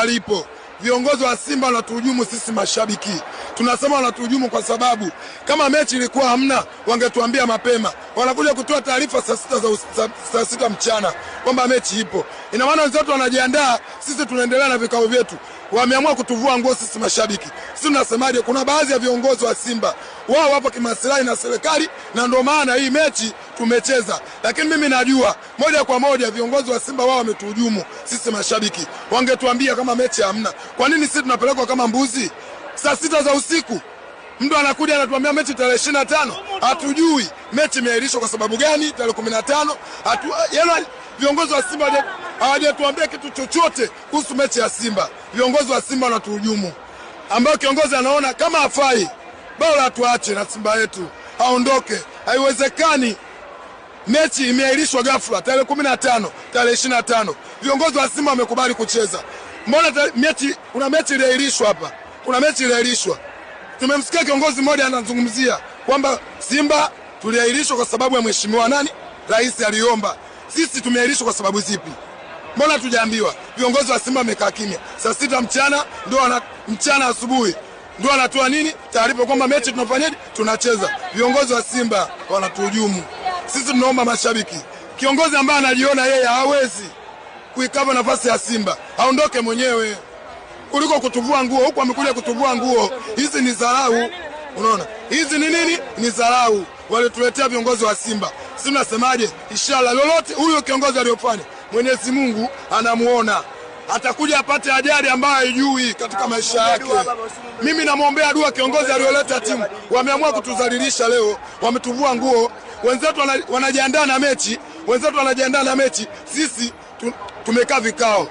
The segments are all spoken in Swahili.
alipo. Viongozi wa Simba wanatuhujumu sisi mashabiki. Tunasema wanatuhujumu kwa sababu kama mechi ilikuwa hamna wangetuambia mapema. Wanakuja kutoa taarifa saa sita mchana kwamba mechi ipo. Ina maana wenzetu wanajiandaa, sisi tunaendelea na vikao vyetu. Wameamua kutuvua nguo sisi mashabiki. Sisi tunasemaje, kuna baadhi ya viongozi wa Simba wao wapo kimaslahi na serikali na ndio maana hii mechi tumecheza. Lakini mimi najua moja kwa moja viongozi wa Simba wao wametuhujumu sisi mashabiki. Wangetuambia kama mechi hamna. Kwa nini sisi tunapelekwa kama mbuzi? Saa 6 za usiku mtu anakuja anatuambia mechi tarehe 25. Hatujui mechi imeahirishwa kwa sababu gani tarehe 15. Yaani viongozi wa Simba hawajatuambia kitu chochote kuhusu mechi ya Simba. Viongozi wa Simba wanatuhujumu. Ambao kiongozi anaona kama hafai, bora tuache na Simba yetu aondoke. Haiwezekani mechi imeahirishwa ghafla tarehe 15, tarehe 25. Viongozi wa Simba wamekubali kucheza. Mbona kuna mechi iliahirishwa hapa? Kuna mechi iliahirishwa. Tumemsikia kiongozi mmoja anazungumzia kwamba Simba tuliahirishwa kwa sababu ya mheshimiwa nani? Rais aliomba. Sisi tumeahirishwa kwa sababu zipi? Mbona hatujaambiwa? Viongozi wa Simba wamekaa kimya. Saa 6 mchana ndio mchana asubuhi ndio anatoa nini? Taarifa kwamba mechi tunafanyaje? Tunacheza. Viongozi wa Simba wanatuhujumu. Sisi tunaomba mashabiki, kiongozi ambaye anajiona yeye hawezi kuikava nafasi ya Simba aondoke mwenyewe kuliko kutuvua nguo. Huko amekuja kutuvua nguo. Hizi ni dharau. Unaona? Hizi ni nini? Ni dharau walituletea viongozi wa Simba. Sisi tunasemaje? Inshallah lolote huyo kiongozi aliyofanya, Mwenyezi Mungu anamuona. Atakuja apate ajali ambayo haijui katika maisha yake. Mimi namuombea dua kiongozi aliyoleta timu. Wameamua kutudhalilisha leo, wametuvua nguo. Wenzetu wanajiandaa na mechi, sisi tumekaa vikao.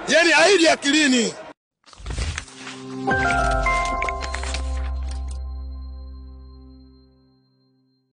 Yaani haiji akilini.